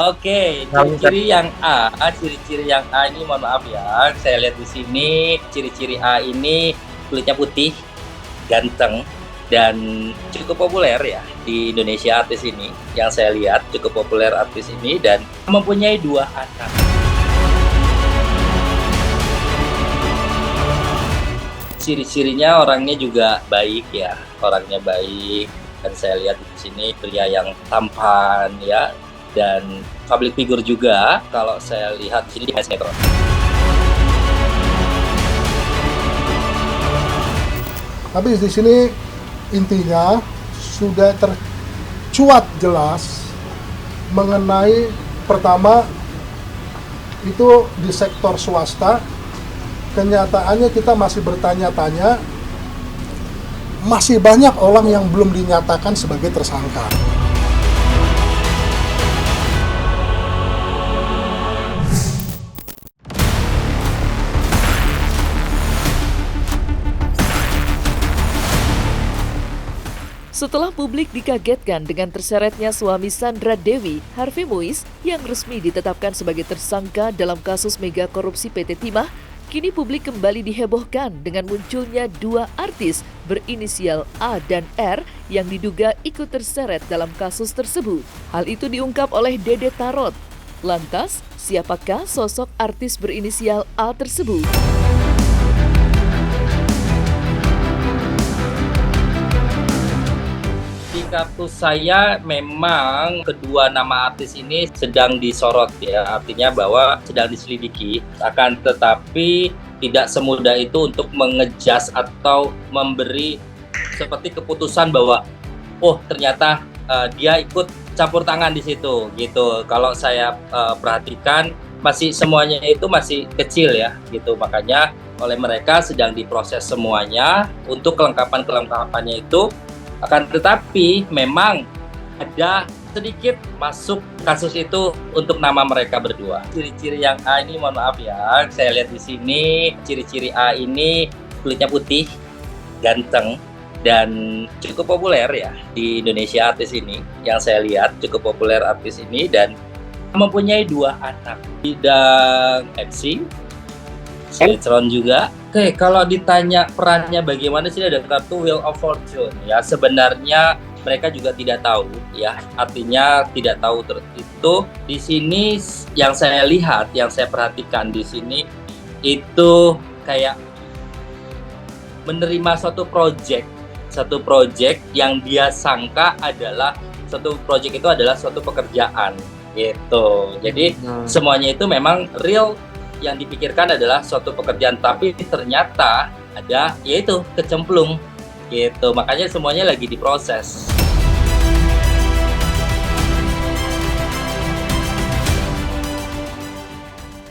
Oke, ciri-ciri yang A ini mohon maaf ya, saya lihat di sini ciri-ciri A ini kulitnya putih, ganteng, dan cukup populer ya di Indonesia artis ini. Yang saya lihat cukup populer artis ini dan mempunyai 2 anak. Ciri-cirinya orangnya juga baik ya, orangnya baik dan saya lihat di sini pria yang tampan ya dan public figure juga kalau saya lihat di sini di sinetron. Tapi di sini intinya sudah tercuat jelas mengenai pertama itu di sektor swasta. Kenyataannya kita masih bertanya-tanya, masih banyak orang yang belum dinyatakan sebagai tersangka. Setelah publik dikagetkan dengan terseretnya suami Sandra Dewi, Harvey Muiz, yang resmi ditetapkan sebagai tersangka dalam kasus mega korupsi PT Timah, kini publik kembali dihebohkan dengan munculnya 2 artis berinisial A dan R yang diduga ikut terseret dalam kasus tersebut. Hal itu diungkap oleh Dede Tarot. Lantas, siapakah sosok artis berinisial A tersebut? Di kartu saya memang kedua nama artis ini sedang disorot ya, artinya bahwa sedang diselidiki. Akan tetapi tidak semudah itu untuk mengejas atau memberi seperti keputusan bahwa oh ternyata dia ikut campur tangan di situ gitu. Kalau saya perhatikan masih semuanya itu masih kecil ya gitu, makanya oleh mereka sedang diproses semuanya untuk kelengkapannya itu. Akan tetapi memang ada sedikit masuk kasus itu untuk nama mereka berdua. Ciri-ciri yang A ini mohon maaf ya, saya lihat di sini ciri-ciri A ini kulitnya putih, ganteng, dan cukup populer ya di Indonesia artis ini. Yang saya lihat cukup populer artis ini dan mempunyai 2 anak. Bidang MC, sinetron juga. Oke, kalau ditanya perannya bagaimana sih ada kartu Wheel of Fortune ya, sebenarnya mereka juga tidak tahu ya, artinya tidak tahu itu di sini yang saya lihat, yang saya perhatikan di sini itu kayak menerima suatu project yang dia sangka adalah suatu project itu adalah suatu pekerjaan gitu. Jadi semuanya itu memang real, yang dipikirkan adalah suatu pekerjaan, tapi ternyata ada yaitu kecemplung gitu, makanya semuanya lagi diproses.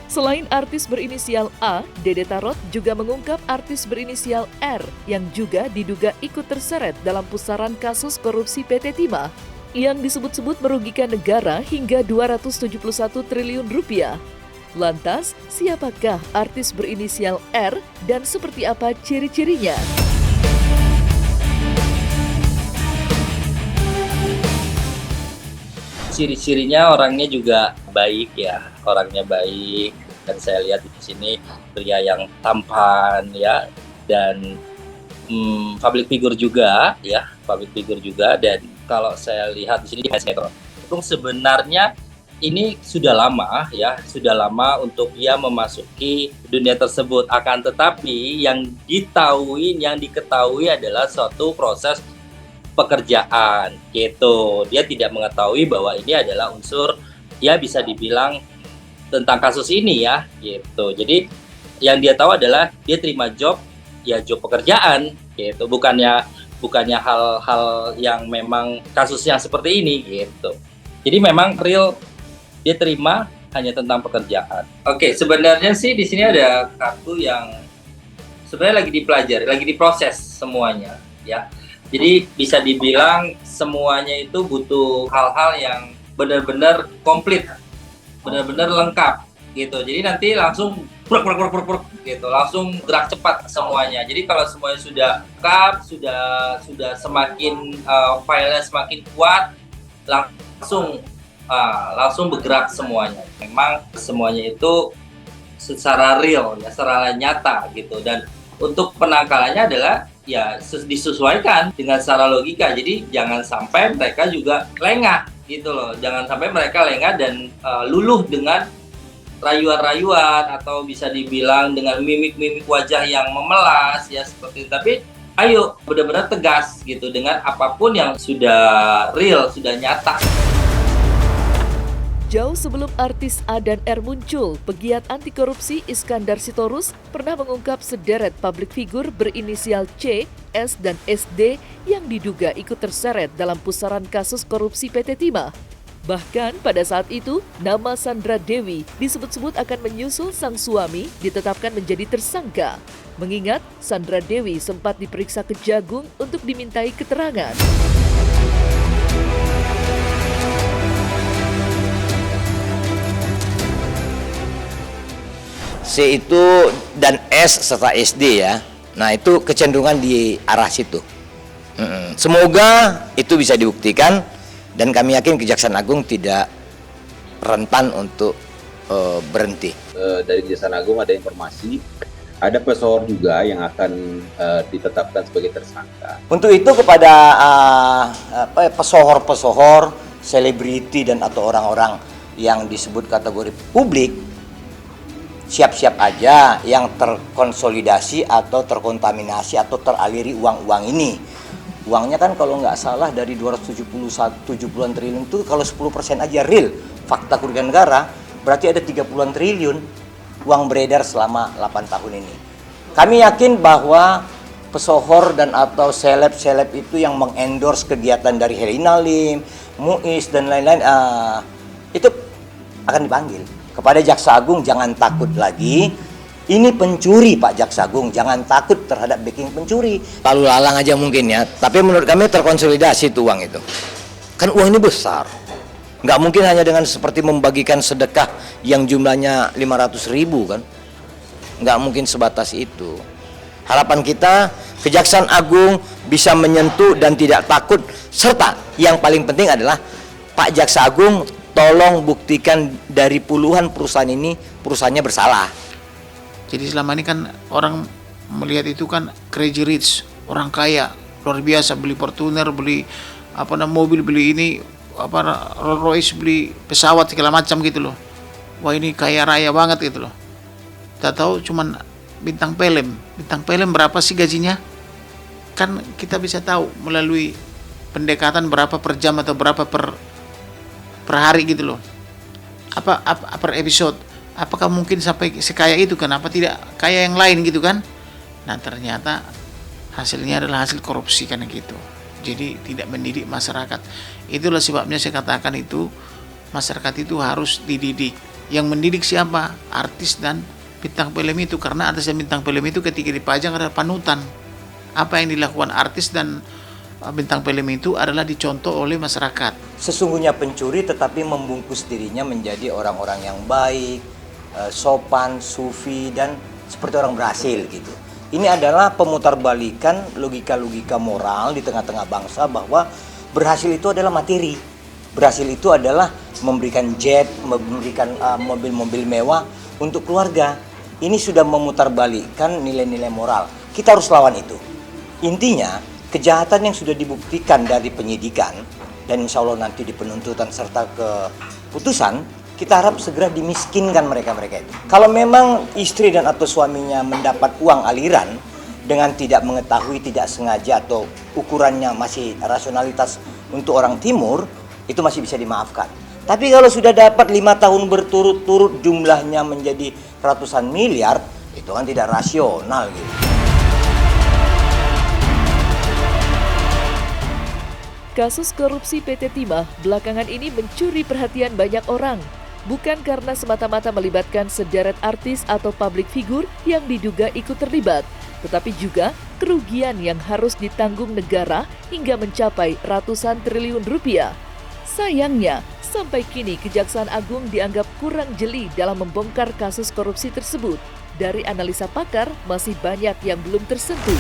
Selain artis berinisial A, Dede Tarot juga mengungkap artis berinisial R yang juga diduga ikut terseret dalam pusaran kasus korupsi PT Timah yang disebut-sebut merugikan negara hingga 271 triliun rupiah. Lantas, siapakah artis berinisial R dan seperti apa ciri-cirinya? Ciri-cirinya orangnya juga baik ya, orangnya baik dan saya lihat di sini pria yang tampan ya dan public figure juga ya, public figure juga. Dan kalau saya lihat di sini di sinetron, itu sebenarnya ini sudah lama ya, sudah lama untuk dia memasuki dunia tersebut. Akan tetapi yang diketahui adalah suatu proses pekerjaan gitu. Dia tidak mengetahui bahwa ini adalah unsur ya bisa dibilang tentang kasus ini ya gitu. Jadi yang dia tahu adalah dia terima job pekerjaan gitu, bukannya hal-hal yang memang kasus yang seperti ini gitu. Jadi memang real dia terima hanya tentang pekerjaan. Oke, sebenarnya sih di sini ada kartu yang sebenarnya lagi dipelajari, lagi diproses semuanya ya. Jadi bisa dibilang semuanya itu butuh hal-hal yang benar-benar komplit, benar-benar lengkap gitu. Jadi nanti langsung gitu, langsung gerak cepat semuanya. Jadi kalau semuanya sudah lengkap, sudah semakin filenya semakin kuat, langsung langsung bergerak semuanya. Memang semuanya itu secara real, ya, secara nyata gitu. Dan untuk penangkalannya adalah ya disesuaikan dengan secara logika. Jadi jangan sampai mereka juga lengah gitu loh. Jangan sampai mereka lengah dan luluh dengan rayuan-rayuan atau bisa dibilang dengan mimik-mimik wajah yang memelas ya seperti itu. Tapi ayo benar-benar tegas gitu dengan apapun yang sudah real, sudah nyata. Jauh sebelum artis A dan R muncul, pegiat anti korupsi Iskandar Sitorus pernah mengungkap sederet publik figur berinisial C, S, dan SD yang diduga ikut terseret dalam pusaran kasus korupsi PT Timah. Bahkan pada saat itu, nama Sandra Dewi disebut-sebut akan menyusul sang suami ditetapkan menjadi tersangka. Mengingat Sandra Dewi sempat diperiksa Kejagung untuk dimintai keterangan. C itu dan S serta SD ya. Nah itu kecenderungan di arah situ. Semoga itu bisa dibuktikan. Dan kami yakin Kejaksaan Agung tidak rentan untuk berhenti. Dari Kejaksaan Agung ada informasi, ada pesohor juga yang akan ditetapkan sebagai tersangka. Untuk itu kepada pesohor-pesohor, selebriti dan atau orang-orang yang disebut kategori publik, siap-siap aja yang terkonsolidasi atau terkontaminasi atau teraliri uang-uang ini. Uangnya kan kalau nggak salah dari 270-an triliun itu kalau 10% aja real fakta kerugian negara berarti ada 30-an triliun uang beredar selama 8 tahun ini. Kami yakin bahwa pesohor dan atau seleb-seleb itu yang mengendorse kegiatan dari Herina Lim, Muiz dan lain-lain itu akan dipanggil. Kepada Jaksa Agung jangan takut lagi. Ini pencuri Pak Jaksa Agung, jangan takut terhadap backing pencuri. Lalu lalang aja mungkin ya, tapi menurut kami terkonsolidasi itu uang itu. Kan uang ini besar. Nggak mungkin hanya dengan seperti membagikan sedekah yang jumlahnya 500.000 kan. Nggak mungkin sebatas itu. Harapan kita, Kejaksaan Agung bisa menyentuh dan tidak takut. Serta yang paling penting adalah Pak Jaksa Agung tolong buktikan dari puluhan perusahaan ini, perusahaannya bersalah. Jadi selama ini kan orang melihat itu kan crazy rich, orang kaya, luar biasa, beli Fortuner, beli mobil, beli ini Rolls Royce, beli pesawat segala macam gitu loh. Wah ini kaya raya banget gitu loh. Tak tahu cuman bintang film berapa sih gajinya? Kan kita bisa tahu melalui pendekatan berapa per jam atau berapa per hari gitu loh. Apa per episode? Apakah mungkin sampai sekaya itu? Kenapa tidak kaya yang lain gitu kan? Nah ternyata hasilnya adalah hasil korupsi kan gitu. Jadi tidak mendidik masyarakat. Itulah sebabnya saya katakan itu masyarakat itu harus dididik. Yang mendidik siapa? Artis dan bintang film itu. Karena artis dan bintang film itu ketika dipajang adalah panutan. Apa yang dilakukan artis dan bintang film itu adalah dicontoh oleh masyarakat. Sesungguhnya pencuri tetapi membungkus dirinya menjadi orang-orang yang baik, sopan, sufi, dan seperti orang berhasil gitu. Ini adalah pemutarbalikan logika-logika moral di tengah-tengah bangsa bahwa berhasil itu adalah materi. Berhasil itu adalah memberikan jet, memberikan mobil-mobil mewah untuk keluarga. Ini sudah memutarbalikkan nilai-nilai moral. Kita harus lawan itu. Intinya, kejahatan yang sudah dibuktikan dari penyidikan dan insya Allah nanti di penuntutan serta keputusan, kita harap segera dimiskinkan mereka itu. Kalau memang istri dan atau suaminya mendapat uang aliran dengan tidak mengetahui, tidak sengaja atau ukurannya masih rasionalitas untuk orang timur, itu masih bisa dimaafkan. Tapi kalau sudah dapat 5 tahun berturut-turut jumlahnya menjadi ratusan miliar, itu kan tidak rasional gitu. Kasus korupsi PT Timah belakangan ini mencuri perhatian banyak orang. Bukan karena semata-mata melibatkan sederet artis atau publik figur yang diduga ikut terlibat, tetapi juga kerugian yang harus ditanggung negara hingga mencapai ratusan triliun rupiah. Sayangnya, sampai kini Kejaksaan Agung dianggap kurang jeli dalam membongkar kasus korupsi tersebut. Dari analisa pakar, masih banyak yang belum tersentuh.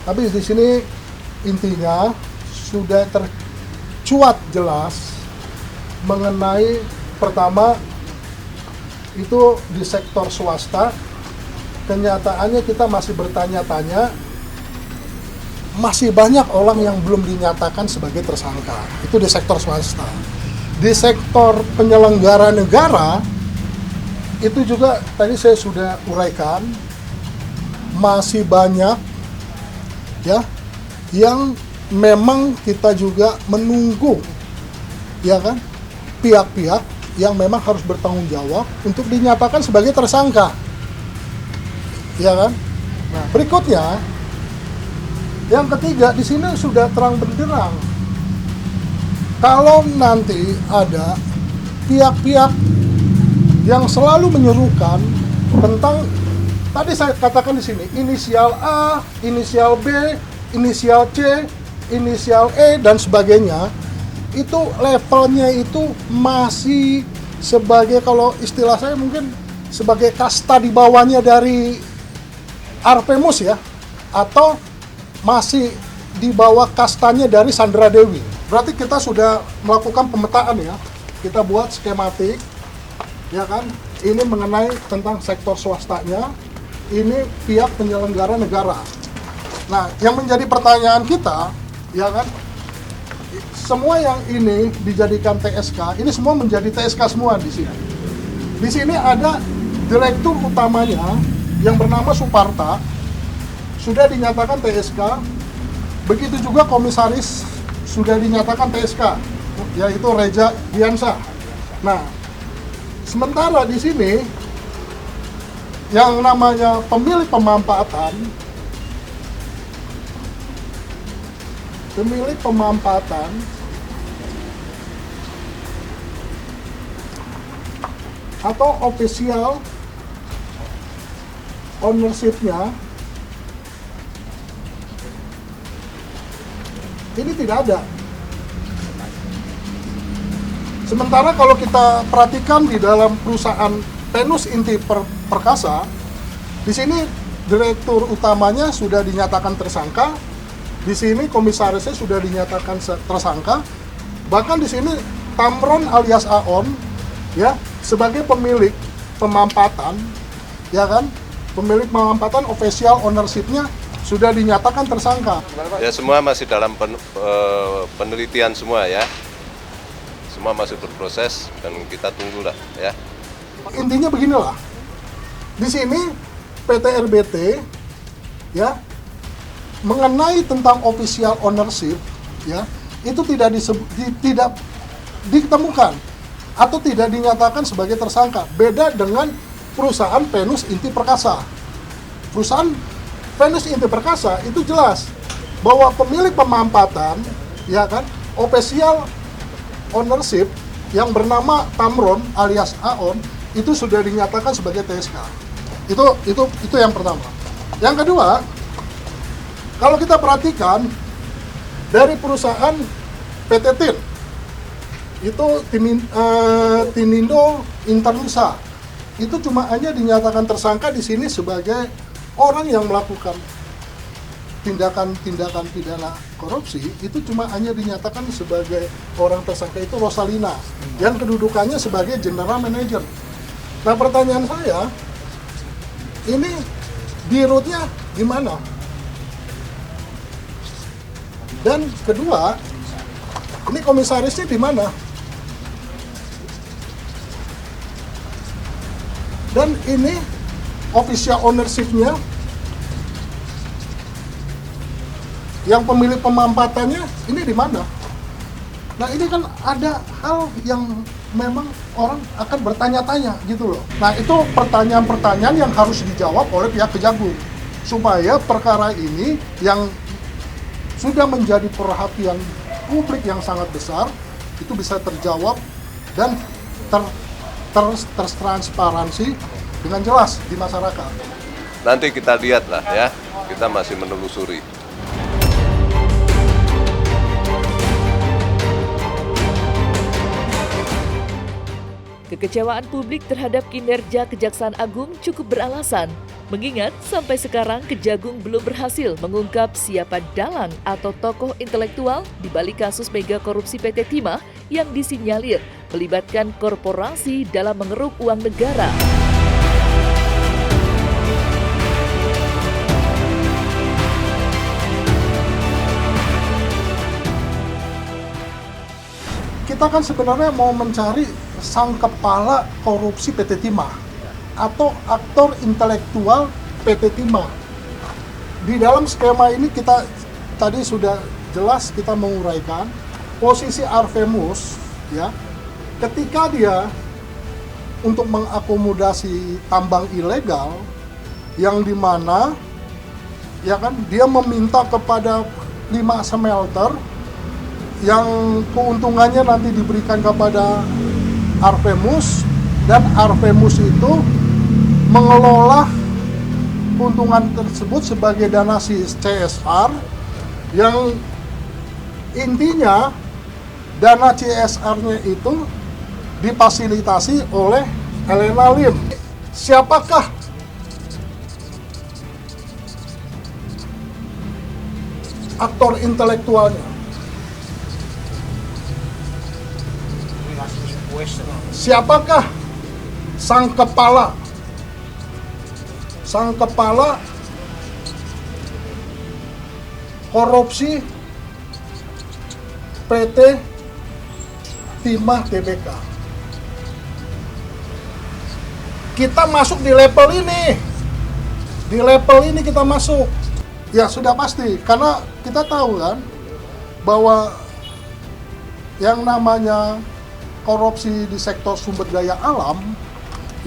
Tapi di sini intinya sudah tercuat jelas mengenai pertama itu di sektor swasta. Kenyataannya kita masih bertanya-tanya, masih banyak orang yang belum dinyatakan sebagai tersangka. Itu di sektor swasta. Di sektor penyelenggara negara, itu juga tadi saya sudah uraikan, masih banyak ya yang memang kita juga menunggu, ya kan, pihak-pihak yang memang harus bertanggung jawab untuk dinyatakan sebagai tersangka. Ya kan? Nah, berikutnya yang ketiga di sini sudah terang benderang. Kalau nanti ada pihak-pihak yang selalu menyerukan tentang tadi saya katakan di sini inisial A, inisial B, inisial C, inisial E dan sebagainya, itu levelnya itu masih sebagai, kalau istilah saya mungkin sebagai kasta di bawahnya dari Arpemus ya, atau masih di bawah kastanya dari Sandra Dewi. Berarti kita sudah melakukan pemetaan ya, kita buat skematik, ya kan, ini mengenai tentang sektor swastanya, ini pihak penyelenggara negara. Nah, yang menjadi pertanyaan kita, ya kan, semua yang ini dijadikan TSK, ini semua menjadi TSK semua di sini. Di sini ada direktur utamanya yang bernama Suparta, sudah dinyatakan TSK, begitu juga komisaris sudah dinyatakan TSK, yaitu Reja Diansa. Nah, sementara di sini yang namanya pemilik pemampatan atau official ownership-nya ini tidak ada. Sementara kalau kita perhatikan di dalam perusahaan Venus Inti Perkasa, di sini direktur utamanya sudah dinyatakan tersangka, di sini komisarisnya sudah dinyatakan tersangka, bahkan di sini Tamron alias Aon ya sebagai pemilik pemampatan, ya kan, pemilik pemampatan official ownership-nya sudah dinyatakan tersangka. Ya, semua masih dalam penelitian semua ya. Semua masih berproses dan kita tunggulah ya. Intinya beginilah. Di sini PT RBT ya mengenai tentang official ownership ya itu tidak ditemukan atau tidak dinyatakan sebagai tersangka. Beda dengan perusahaan Venus Inti Perkasa. Perusahaan Venus Inti Perkasa itu jelas bahwa pemilik pemampatan, ya kan, official ownership yang bernama Tamron alias Aon itu sudah dinyatakan sebagai TSK. Itu yang pertama. Yang kedua, kalau kita perhatikan dari perusahaan PT TIN itu Tinindo Internusa itu cuma hanya dinyatakan tersangka di sini sebagai orang yang melakukan tindakan pidana korupsi, itu cuma hanya dinyatakan sebagai orang tersangka itu Rosalina yang kedudukannya sebagai general manager. Nah, pertanyaan saya, ini dirutnya gimana? Dan kedua, ini komisarisnya di mana? Dan ini official ownership-nya, yang pemilik pemampatannya ini di mana? Nah, ini kan ada hal yang memang orang akan bertanya-tanya gitu loh. Nah, itu pertanyaan-pertanyaan yang harus dijawab oleh pihak Kejagung supaya perkara ini yang sudah menjadi perhatian publik yang sangat besar itu bisa terjawab dan tertransparansi dengan jelas di masyarakat. Nanti kita lihatlah ya, kita masih menelusuri. Kekecewaan publik terhadap kinerja Kejaksaan Agung cukup beralasan. Mengingat sampai sekarang Kejagung belum berhasil mengungkap siapa dalang atau tokoh intelektual di balik kasus mega korupsi PT Timah yang disinyalir melibatkan korporasi dalam mengeruk uang negara. Kita kan sebenarnya mau mencari sang kepala korupsi PT Timah atau aktor intelektual PT Timah. Di dalam skema ini kita tadi sudah jelas kita menguraikan posisi Arvemus ya, ketika dia untuk mengakomodasi tambang ilegal yang dimana ya kan dia meminta kepada 5 smelter yang keuntungannya nanti diberikan kepada Arvemus, dan Arvemus itu mengelola keuntungan tersebut sebagai dana CSR yang intinya dana CSR-nya itu difasilitasi oleh Elena Lim. Siapakah aktor intelektualnya? Siapakah sang kepala korupsi PT Timah Tbk? Kita masuk di level ini, kita masuk. Ya sudah pasti, karena kita tahu kan bahwa yang namanya korupsi di sektor sumber daya alam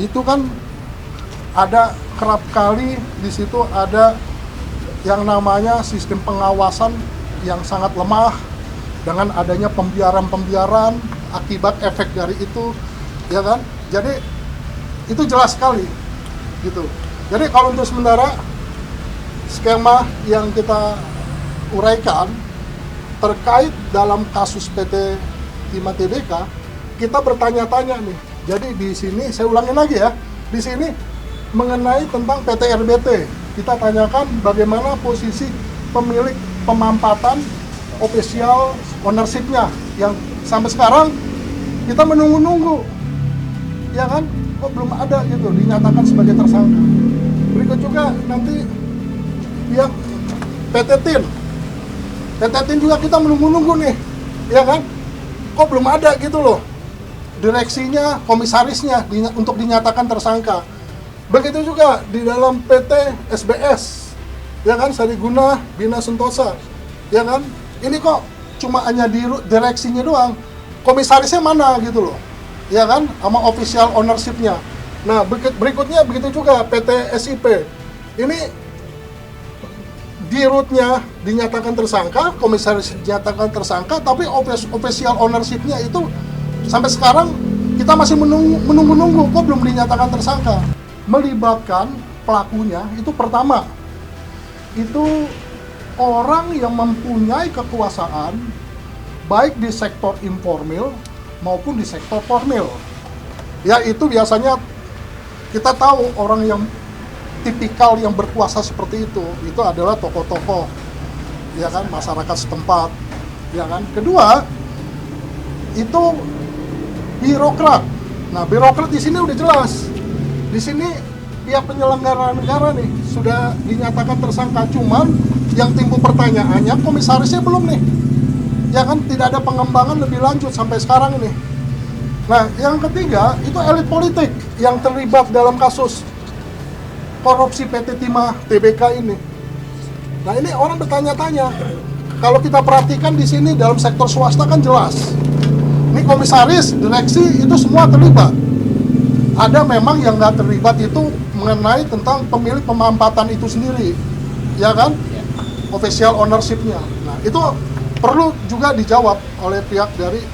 itu kan ada kerap kali di situ ada yang namanya sistem pengawasan yang sangat lemah dengan adanya pembiaran akibat efek dari itu, ya kan? Jadi itu jelas sekali gitu. Jadi kalau untuk sementara skema yang kita uraikan terkait dalam kasus PT Timah Tbk, kita bertanya-tanya nih. Jadi di sini saya ulangi lagi ya. Di sini mengenai tentang PT RBT. Kita tanyakan bagaimana posisi pemilik pemampatan official ownership-nya yang sampai sekarang kita menunggu-nunggu. Ya kan? Kok belum ada gitu dinyatakan sebagai tersangka. Berikut juga nanti pihak PT TIN. PT TIN juga kita menunggu-nunggu nih. Ya kan? Kok belum ada gitu loh. Direksinya, komisarisnya untuk dinyatakan tersangka. Begitu juga di dalam PT SBS, ya kan, Sariguna Bina Sentosa, ya kan, ini kok cuma hanya direksinya doang, komisarisnya mana gitu loh, ya kan, sama official ownership-nya. Nah berikutnya begitu juga PT SIP, ini dirutnya dinyatakan tersangka, komisaris dinyatakan tersangka, tapi official ownership-nya itu sampai sekarang kita masih menunggu-nunggu, kok belum dinyatakan tersangka. Melibatkan pelakunya itu pertama, itu orang yang mempunyai kekuasaan baik di sektor informal maupun di sektor formal. Ya itu biasanya kita tahu orang yang tipikal yang berkuasa seperti itu adalah tokoh-tokoh, ya kan, masyarakat setempat, ya kan. Kedua, itu birokrat. Nah, birokrat di sini udah jelas. Di sini pihak penyelenggara negara nih sudah dinyatakan tersangka, cuman yang timbul pertanyaannya komisarisnya belum nih. Ya kan, tidak ada pengembangan lebih lanjut sampai sekarang ini. Nah, yang ketiga itu elit politik yang terlibat dalam kasus korupsi PT Timah Tbk ini. Nah, ini orang bertanya-tanya. Kalau kita perhatikan di sini dalam sektor swasta kan jelas. Ini komisaris, direksi itu semua terlibat. Ada memang yang nggak terlibat itu mengenai tentang pemilik pemampatan itu sendiri, ya kan? Official ownership-nya. Nah, itu perlu juga dijawab oleh pihak dari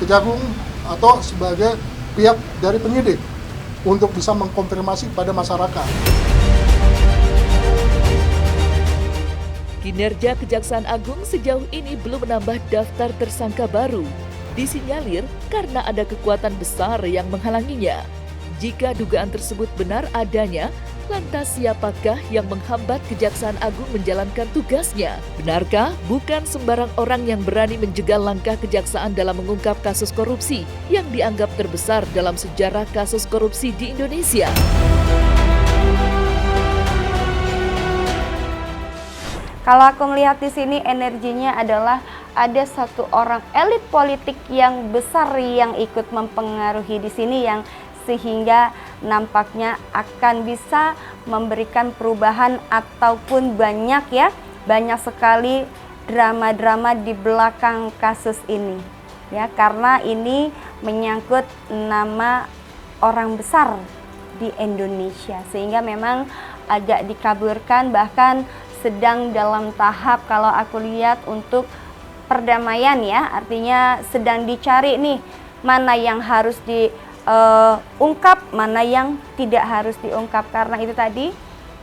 Kejagung atau sebagai pihak dari penyidik untuk bisa mengkonfirmasi pada masyarakat. Kinerja Kejaksaan Agung sejauh ini belum menambah daftar tersangka baru. Disinyalir karena ada kekuatan besar yang menghalanginya. Jika dugaan tersebut benar adanya, Lantas siapakah yang menghambat Kejaksaan Agung menjalankan tugasnya? Benarkah bukan sembarang orang yang berani menjegal langkah Kejaksaan dalam mengungkap kasus korupsi yang dianggap terbesar dalam sejarah kasus korupsi di Indonesia? Kalau aku melihat di sini energinya adalah ada satu orang elit politik yang besar yang ikut mempengaruhi di sini yang sehingga nampaknya akan bisa memberikan perubahan ataupun banyak sekali drama-drama di belakang kasus ini. Ya, karena ini menyangkut nama orang besar di Indonesia sehingga memang agak dikaburkan, bahkan sedang dalam tahap kalau aku lihat untuk perdamaian ya, artinya sedang dicari nih mana yang harus diungkap, mana yang tidak harus diungkap, karena itu tadi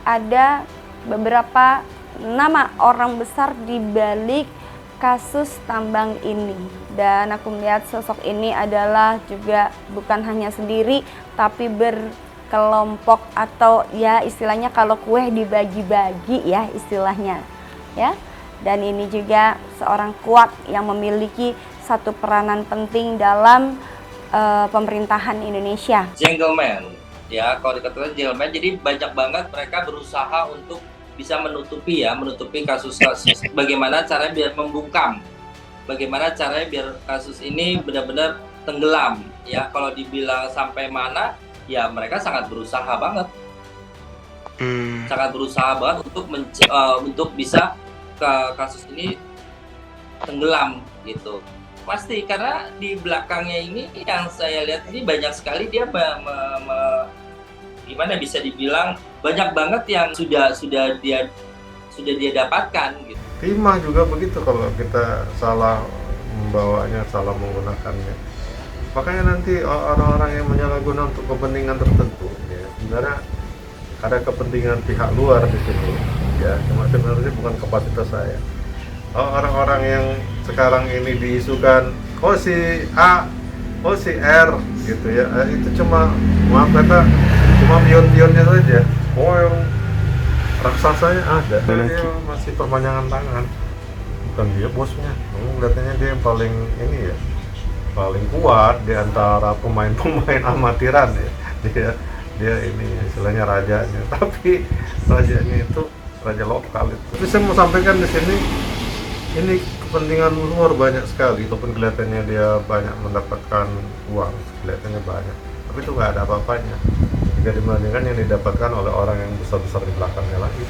ada beberapa nama orang besar di balik kasus tambang ini. Dan aku melihat sosok ini adalah juga bukan hanya sendiri tapi berkelompok atau ya istilahnya kalau kue dibagi-bagi ya istilahnya ya. Dan ini juga seorang kuat yang memiliki satu peranan penting dalam pemerintahan Indonesia. Gentleman, ya kalau dikatakan gentleman, jadi banyak banget mereka berusaha untuk bisa menutupi kasus-kasus. Bagaimana caranya biar membungkam, bagaimana caranya biar kasus ini benar-benar tenggelam. Ya kalau dibilang sampai mana, ya mereka sangat berusaha banget, sangat berusaha banget untuk bisa kasus ini tenggelam gitu. Pasti karena di belakangnya ini yang saya lihat ini banyak sekali dia gimana bisa dibilang banyak banget yang sudah dia dapatkan gitu. Timah juga begitu kalau kita salah membawanya, salah menggunakannya. Makanya nanti orang-orang yang menyalahguna untuk kepentingan tertentu ya, sebenarnya ada kepentingan pihak luar di situ ya, cuma sebenarnya bukan kapasitas saya. Orang-orang yang sekarang ini diisukan oh si A, oh si R gitu ya, itu cuma maaf kata cuma pion-pionnya saja. Oh yang raksasanya ada, dia masih perpanjangan tangan, bukan dia bosnya. Kelihatannya dia yang paling ini ya, paling kuat di antara pemain-pemain amatiran ya. Dia ini istilahnya rajanya, tapi rajanya itu raja lokal itu. Tapi saya mau sampaikan di sini, ini kepentingan luar banyak sekali, walaupun kelihatannya dia banyak mendapatkan uang, kelihatannya banyak, tapi itu nggak ada apa-apanya jika dibandingkan yang didapatkan oleh orang yang besar-besar di belakangnya lagi.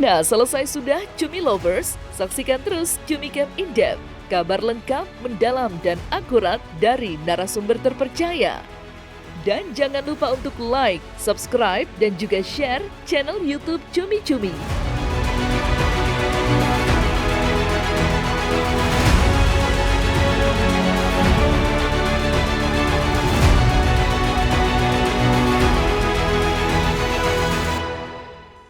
Nah, selesai sudah Cumi Lovers, saksikan terus Cumi Camp In-Depth, kabar lengkap, mendalam, dan akurat dari narasumber terpercaya. Dan jangan lupa untuk like, subscribe, dan juga share channel YouTube Cumi Cumi.